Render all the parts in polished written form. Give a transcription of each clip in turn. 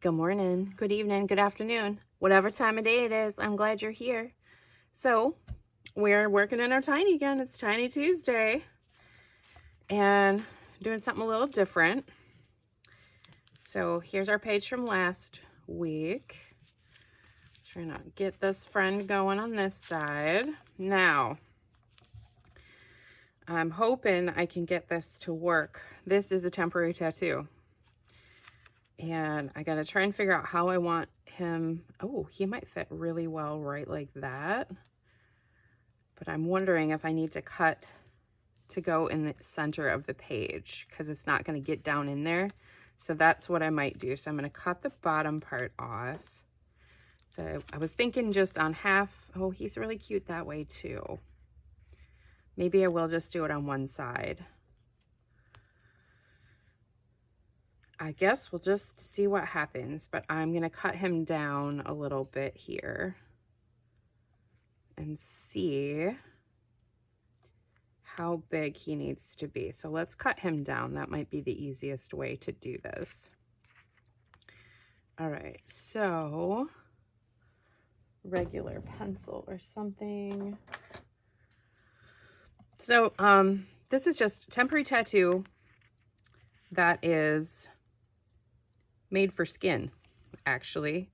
Good morning, good evening, good afternoon, whatever time of day it is. I'm glad you're here. So we're working in our tiny again. It's Tiny Tuesday and doing something a little different. So here's our page from last week. Trying to get this friend going on this side. Now, I'm hoping I can get this to work. This is a temporary tattoo. And I gotta try and figure out how I want him. Oh, he might fit really well right like that. But I'm wondering if I need to cut to go in the center of the page because it's not going to get down in there. So that's what I might do. So I'm going to cut the bottom part off. So I was thinking just on half. Oh, he's really cute that way too. Maybe I will just do it on one side. I guess we'll just see what happens, but I'm going to cut him down a little bit here and see how big he needs to be. So let's cut him down. That might be the easiest way to do this. All right, so regular pencil or something. So this is just temporary tattoo that is made for skin, actually.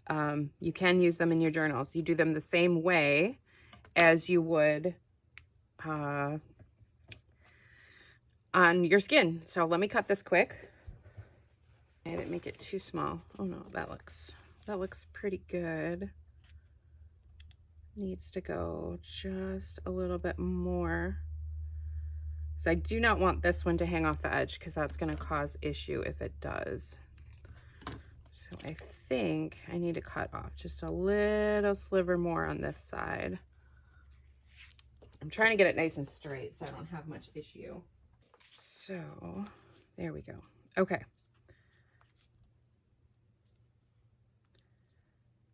You can use them in your journals. You do them the same way as you would on your skin. So let me cut this quick. I didn't make it too small. Oh no, that looks pretty good. Needs to go just a little bit more. So I do not want this one to hang off the edge because that's going to cause issue if it does. So I think I need to cut off just a little sliver more on this side. I'm trying to get it nice and straight so I don't have much issue. So there we go. Okay.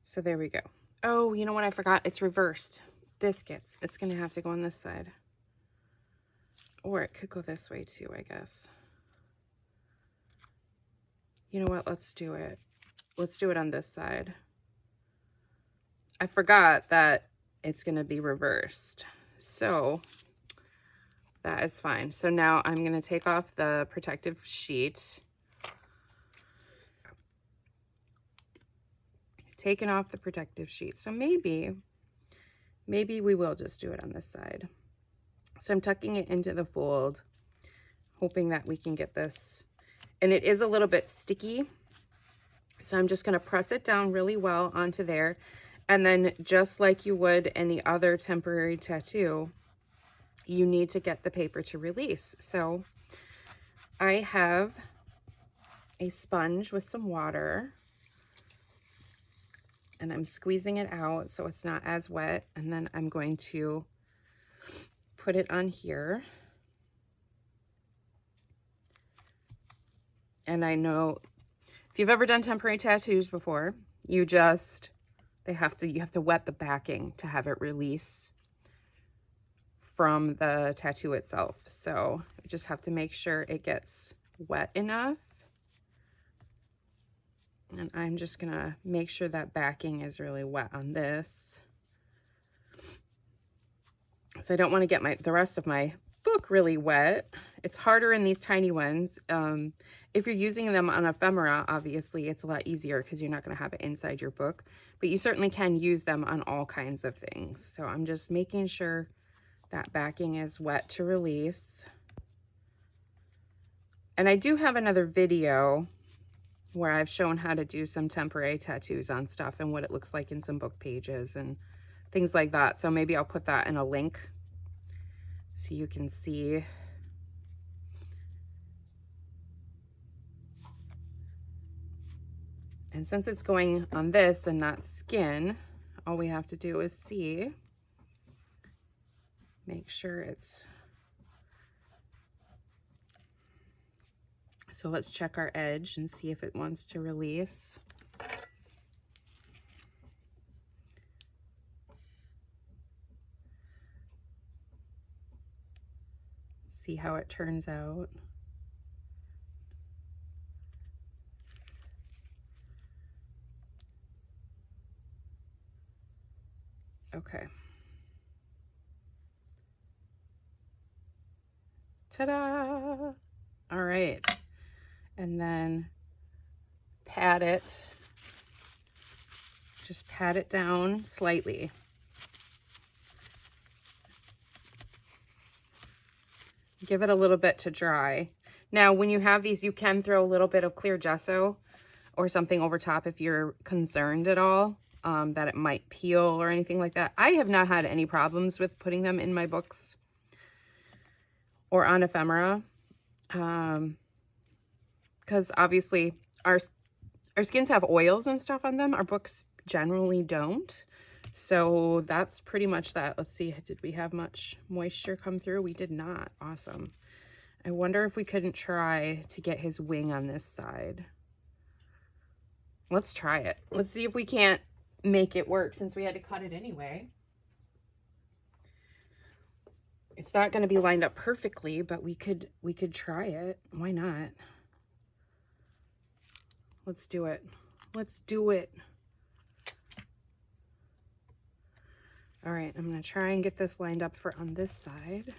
So there we go. Oh, you know what I forgot? It's reversed. Biscuits. It's going to have to go on this side. Or it could go this way too, I guess. You know what? Let's do it. Let's do it on this side. I forgot that it's going to be reversed. So that is fine. So now I'm going to take off the protective sheet. Taking off the protective sheet. So maybe we will just do it on this side. So I'm tucking it into the fold, hoping that we can get this. And it is a little bit sticky. So I'm just going to press it down really well onto there. And then just like you would any other temporary tattoo, you need to get the paper to release. So I have a sponge with some water. And I'm squeezing it out so it's not as wet. And then I'm going to put it on here. And I know if you've ever done temporary tattoos before, you have to wet the backing to have it release from the tattoo itself. So you just have to make sure it gets wet enough. And I'm just gonna make sure that backing is really wet on this. So I don't want to get the rest of my book really wet. It's harder in these tiny ones. If you're using them on ephemera, obviously it's a lot easier because you're not going to have it inside your book, but you certainly can use them on all kinds of things. So I'm just making sure that backing is wet to release. And I do have another video where I've shown how to do some temporary tattoos on stuff and what it looks like in some book pages and things like that. So maybe I'll put that in a link so you can see. And since it's going on this and not skin, all we have to do is see, make sure it's, so let's check our edge and see if it wants to release. See how it turns out. Okay. Ta-da! All right. And then pat it. Just pat it down slightly. Give it a little bit to dry. Now, when you have these, you can throw a little bit of clear gesso or something over top if you're concerned at all that it might peel or anything like that. I have not had any problems with putting them in my books or on ephemera, because obviously our skins have oils and stuff on them. Our books generally don't. So that's pretty much that. Let's see, did we have much moisture come through? We did not. Awesome. I wonder if we couldn't try to get his wing on this side. Let's try it. Let's see if we can't make it work since we had to cut it anyway. It's not going to be lined up perfectly, but we could try it. Why not? Let's do it. Let's do it. All right, I'm going to try and get this lined up for on this side.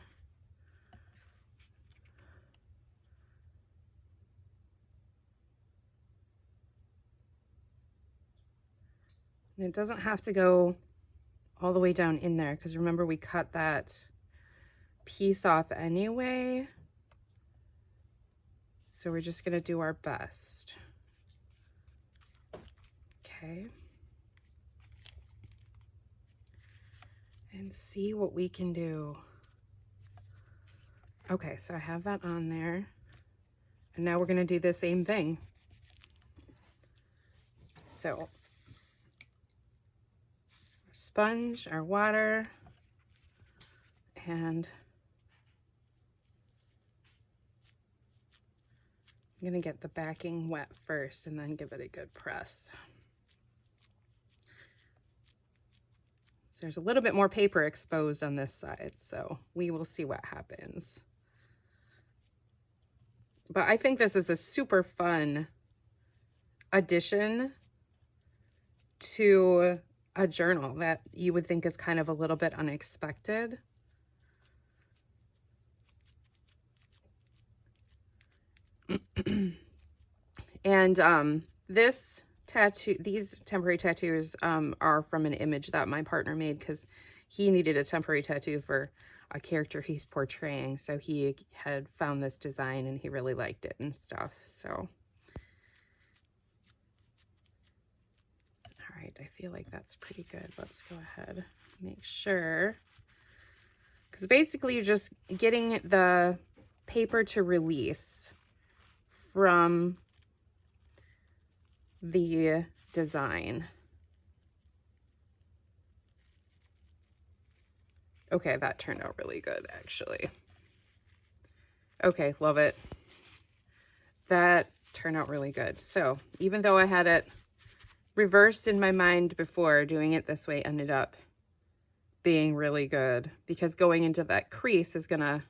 And it doesn't have to go all the way down in there, because remember we cut that piece off anyway. So we're just going to do our best. Okay. And see what we can do. Okay, so I have that on there. And now we're going to do the same thing. So, sponge, our water, and I'm going to get the backing wet first and then give it a good press. So there's a little bit more paper exposed on this side, so we will see what happens. But I think this is a super fun addition to a journal that you would think is kind of a little bit unexpected. And this tattoo, these temporary tattoos are from an image that my partner made because he needed a temporary tattoo for a character he's portraying. So he had found this design and he really liked it and stuff. So, all right, I feel like that's pretty good. Let's go ahead, make sure, because basically you're just getting the paper to release from the design. Okay, that turned out really good, actually. Okay, love it. That turned out really good. So even though I had it reversed in my mind before, doing it this way ended up being really good, because going into that crease is gonna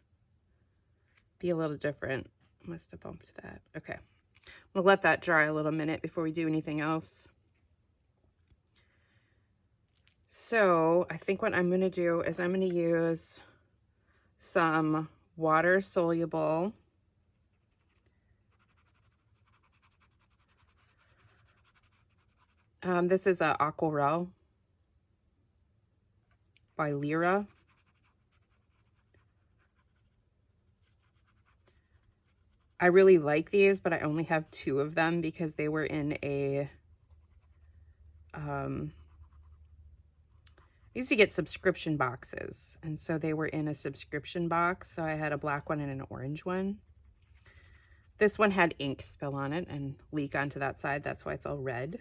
be a little different. Must have bumped that. Okay. We'll let that dry a little minute before we do anything else. So I think what I'm going to do is I'm going to use some water soluble this is a Aquarelle by Lyra. I really like these, but I only have 2 of them because they were in a, I used to get subscription boxes, and so they were in a subscription box. So I had a black one and an orange one. This one had ink spill on it and leak onto that side. That's why it's all red.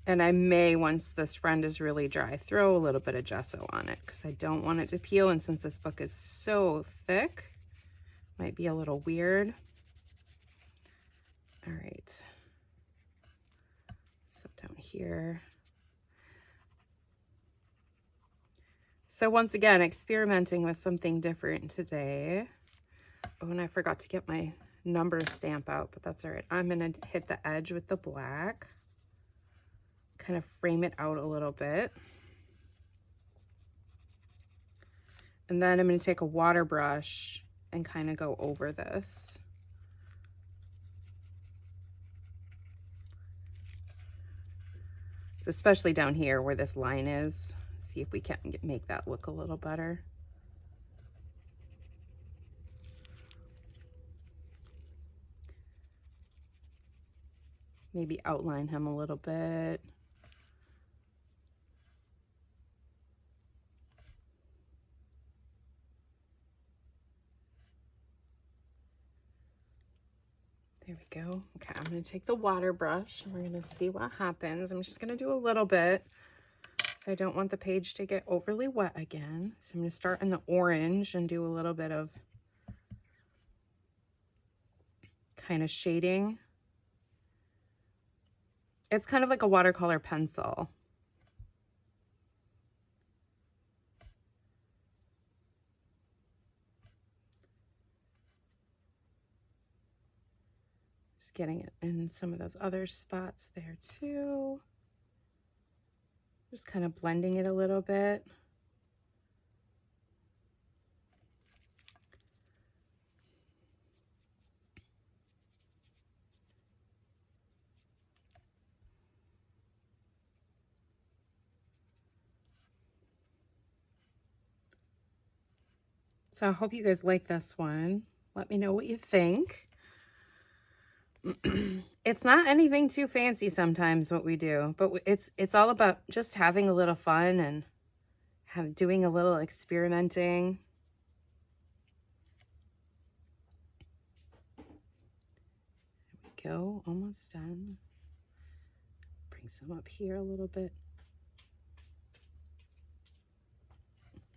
And I may, once this friend is really dry, throw a little bit of gesso on it because I don't want it to peel. And since this book is so thick, might be a little weird. All right. So down here. So once again, experimenting with something different today. Oh, and I forgot to get my number stamp out, but that's all right. I'm going to hit the edge with the black, kind of frame it out a little bit. And then I'm going to take a water brush and kind of go over this. So especially down here where this line is. See if we can make that look a little better. Maybe outline him a little bit. There we go. Okay, I'm going to take the water brush and we're going to see what happens. I'm just going to do a little bit, so I don't want the page to get overly wet again. So I'm going to start in the orange and do a little bit of kind of shading. It's kind of like a watercolor pencil. Just getting it in some of those other spots there too. Just kind of blending it a little bit. So I hope you guys like this one. Let me know what you think. It's not anything too fancy sometimes what we do, but it's all about just having a little fun and doing a little experimenting. There we go, almost done. Bring some up here a little bit.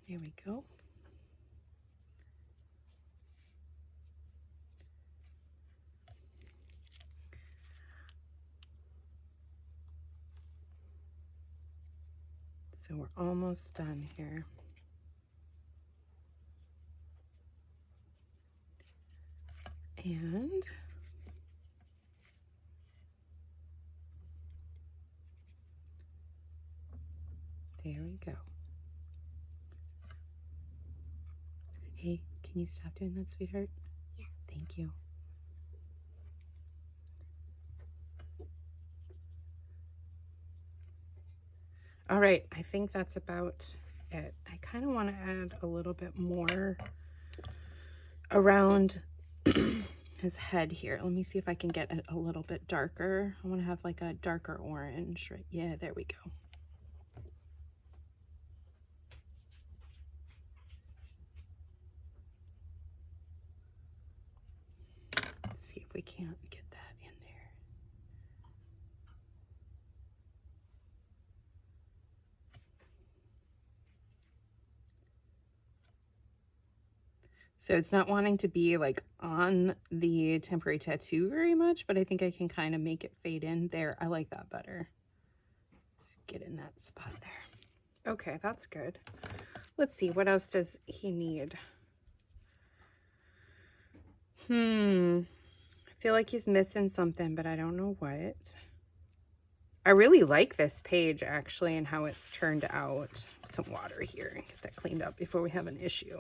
There we go. So we're almost done here. And there we go. Hey, can you stop doing that, sweetheart? Yeah. Thank you. All right, I think that's about it. I kind of want to add a little bit more around his head here. Let me see if I can get it a little bit darker. I want to have like a darker orange, right? Yeah, there we go. Let's see if we can't get that in there. So it's not wanting to be like on the temporary tattoo very much, but I think I can kind of make it fade in there. I like that better. Let's get in that spot there. Okay, that's good. Let's see, what else does he need? I feel like he's missing something, but I don't know what. I really like this page actually and how it's turned out. Put some water here and get that cleaned up before we have an issue.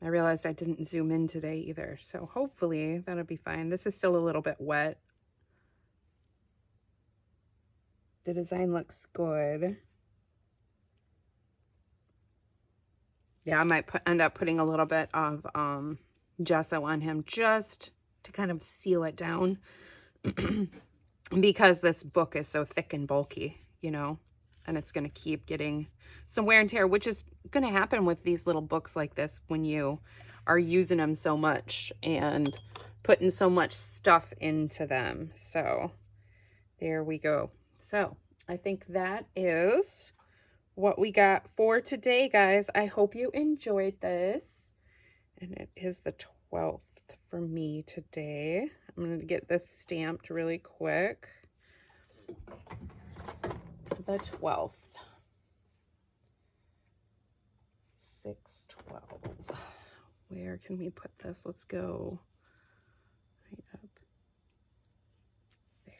I realized I didn't zoom in today either, so hopefully that'll be fine. This is still a little bit wet. The design looks good. Yeah, I might end up putting a little bit of gesso on him just to kind of seal it down because this book is so thick and bulky, you know, and it's going to keep getting some wear and tear, which is going to happen with these little books like this when you are using them so much and putting so much stuff into them. So there we go. So I think that is what we got for today, guys. I hope you enjoyed this. And it is the 12th for me today. I'm going to get this stamped really quick. The 12th. 612. Where can we put this? Let's go right up there.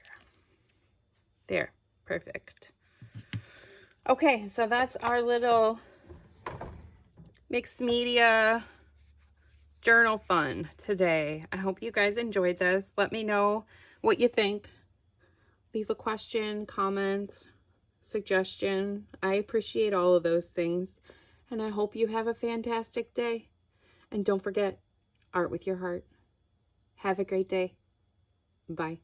There, perfect. Okay, so that's our little mixed media journal fun today. I hope you guys enjoyed this. Let me know what you think. Leave a question, comments, suggestion. I appreciate all of those things. And I hope you have a fantastic day. And don't forget, art with your heart. Have a great day. Bye.